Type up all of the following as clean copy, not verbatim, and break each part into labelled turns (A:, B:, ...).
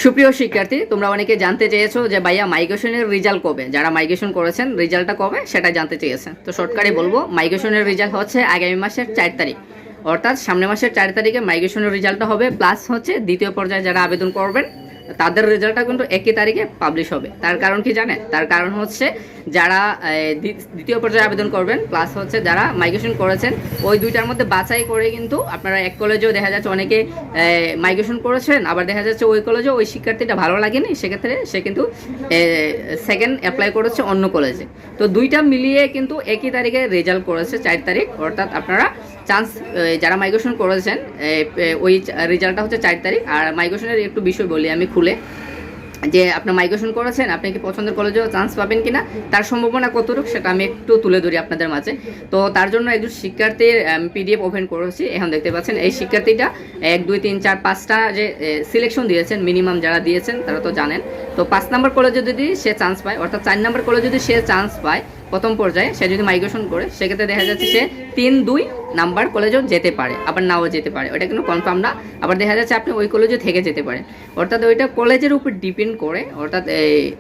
A: সুপ্রিয় শিক্ষার্থী, তোমরা অনেকে জানতে চেয়েছো যে ভাইয়া মাইগ্রেশনের রেজাল্ট কবে, যারা মাইগ্রেশন করেছেন রেজাল্টটা কবে সেটা জানতে চেয়েছেন। তো শর্টকাটে বলবো, মাইগ্রেশনের রেজাল্ট হচ্ছে আগামী মাসের 4 তারিখ, অর্থাৎ সামনের মাসের 4 তারিখে মাইগ্রেশনের রেজাল্টটা হবে। প্লাস হচ্ছে দ্বিতীয় পর্যায়ে যারা আবেদন করবেন তাদের রেজাল্টটা কিন্তু 1 তারিখে পাবলিশ হবে। তার কারণ কি জানেন? তার কারণ হচ্ছে যারা দ্বিতীয় পর্যায়ে আবেদন করবেন প্লাস হচ্ছে যারা মাইগ্রেশন করেছেন, ওই দুইটার মধ্যে বাছাই করে কিন্তু আপনারা এক কলেজেও দেখা যাচ্ছে অনেকে মাইগ্রেশন করেছেন, আবার দেখা যাচ্ছে ওই কলেজেও ওই শিক্ষার্থীটা ভালো লাগেনি, সেক্ষেত্রে সে কিন্তু সেকেন্ড অ্যাপ্লাই করেছে অন্য কলেজে। তো দুইটা মিলিয়ে কিন্তু 1 তারিখে রেজাল্ট করেছে 4 তারিখ, অর্থাৎ আপনারা চান্স যারা মাইগ্রেশন করেছেন ওই রেজাল্টটা হচ্ছে 4 তারিখ। আর মাইগ্রেশনের একটু বিষয় বলি আমি খুলে, যে আপনার মাইগ্রেশন করেছেন, আপনি কি পছন্দের কলেজেও চান্স পাবেন কিনা, তার সম্ভাবনা কতটুকু সেটা আমি একটু তুলে ধরি আপনাদের মাঝে। তো তার জন্য একজন শিক্ষার্থীর পিডিএফ ওপেন করেছি, এখন দেখতে পাচ্ছেন। এই শিক্ষার্থীটা 1 2 3 4 5টা যে সিলেকশন দিয়েছেন, মিনিমাম যারা দিয়েছেন তারা তো জানেন। তো 5 নম্বর কলেজে যদি সে চান্স পায়, অর্থাৎ 4 নম্বর কলেজে যদি সে চান্স পায় প্রথম পর্যায়ে, সে যদি মাইগ্রেশন করে, সেক্ষেত্রে দেখা যাচ্ছে সে 3 2 নাম্বার কলেজেও যেতে পারে, আবার নাও যেতে পারে, ওটা কিন্তু কনফার্ম না। আবার দেখা যাচ্ছে আপনি ওই কলেজে থেকে যেতে পারেন, অর্থাৎ ওইটা কলেজের উপর ডিপেন্ড করে। অর্থাৎ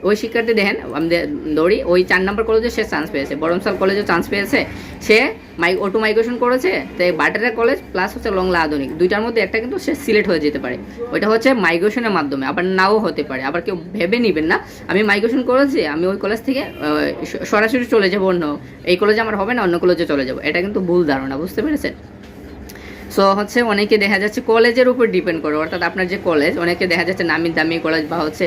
A: ওই শিক্ষার্থী দেখেন, আমাদের ধরি ওই 4 নম্বর কলেজে সে চান্স পেয়েছে, বরমসাল কলেজে চান্স পেয়েছে, সে অটো মাইগ্রেশন করেছে, তো বাটারা কলেজ প্লাস হচ্ছে লংলা আধুনিক, দুইটার মধ্যে একটা কিন্তু সে সিলেক্ট হয়ে যেতে পারে। ওইটা হচ্ছে মাইগ্রেশনের মাধ্যমে, আবার নাও হতে পারে। আবার কেউ ভেবে নেবেন না আমি মাইগ্রেশন করেছি, আমি ওই কলেজ থেকে সরাসরি চলে যাবো অন্য এই কলেজে, আমার হবে না, অন্য কলেজে চলে যাবো, এটা কিন্তু ভুল ধারণা, বুঝতে পেরেছেন? সো হচ্ছে অনেকে দেখা যাচ্ছে কলেজের উপর ডিপেন্ড করে, অর্থাৎ আপনার যে কলেজ, অনেকে দেখা যাচ্ছে নামি দামি কলেজ বা হচ্ছে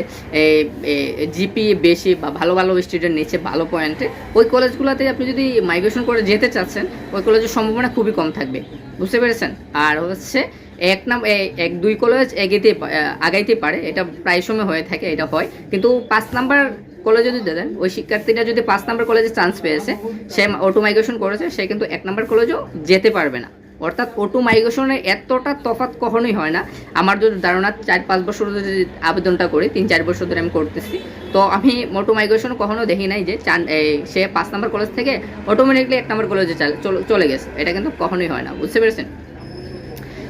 A: জিপি বেশি বা ভালো ভালো স্টুডেন্ট নিচ্ছে ভালো পয়েন্টে, ওই কলেজগুলোতে আপনি যদি মাইগ্রেশন করে যেতে চাচ্ছেন, ওই কলেজের সম্ভাবনা খুবই কম থাকবে, বুঝতে পেরেছেন? আর হচ্ছে 1 2 কলেজ আগাইতে পারে, এটা প্রায় সময় হয়ে থাকে, এটা হয়। কিন্তু 5 নাম্বার কলেজে যদি দেন, ওই শিক্ষার্থীটা যদি 5 নাম্বার কলেজে চান্স পেয়েছে, সে অটো মাইগ্রেশন করেছে, সে কিন্তু 1 নাম্বার কলেজেও যেতে পারবে না। অর্থাৎ অটো মাইগ্রেশনের এতটা তফাৎ কখনোই হয় না। আমার যদি ধারণা 4-5 বছর যদি আবেদনটা করি, 3-4 বছর ধরে আমি করতেছি, তো আমি অটো মাইগ্রেশন কখনো দেখি নাই যে সে 5 নাম্বার কলেজ থেকে অটোমেটিকলি 1 নাম্বার কলেজে চলে গেছে, এটা কিন্তু কখনোই হয় না, বুঝতে পেরেছেন?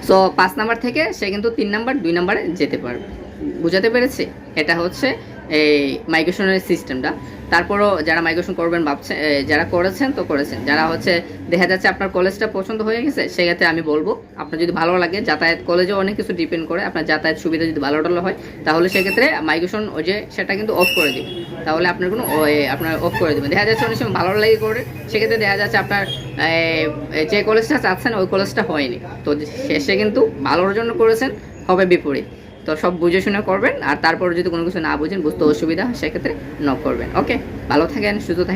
A: সো 5 নাম্বার থেকে সে কিন্তু 3 নাম্বার 2 নাম্বারে যেতে পারবে, বুঝাতে পেরেছি? এটা হচ্ছে এই মাইগ্রেশনের সিস্টেমটা। তারপরও যারা মাইগ্রেশন করবেন ভাবছেন, যারা করেছেন তো করেছেন, যারা হচ্ছে দেখা যাচ্ছে আপনার কলেজটা পছন্দ হয়ে গেছে, সেক্ষেত্রে আমি বলবো আপনার যদি ভালো লাগে, যাতায়াত কলেজেও অনেক কিছু ডিপেন্ড করে, আপনার যাতায়াত সুবিধা যদি ভালো টালো হয়, তাহলে সেক্ষেত্রে মাইগ্রেশন ওই যে সেটা কিন্তু অফ করে দিবে, তাহলে আপনার কোনো আপনার অফ করে দেবেন। দেখা যাচ্ছে অনেক সময় ভালো লাগে করে, সেক্ষেত্রে দেখা যাচ্ছে আপনার যে কলেজটা চাচ্ছেন ওই কলেজটা হয়নি, তো শেষে কিন্তু ভালোর জন্য করেছেন, হবে বিপরীত। তো সব বুঝে শুনে করবেন, আর তারপর যদি কোনো কিছু না বুঝেন, বুঝতে অসুবিধা, সেক্ষেত্রে নক করবেন। ওকে, ভালো থাকেন, সুস্থ থাকেন।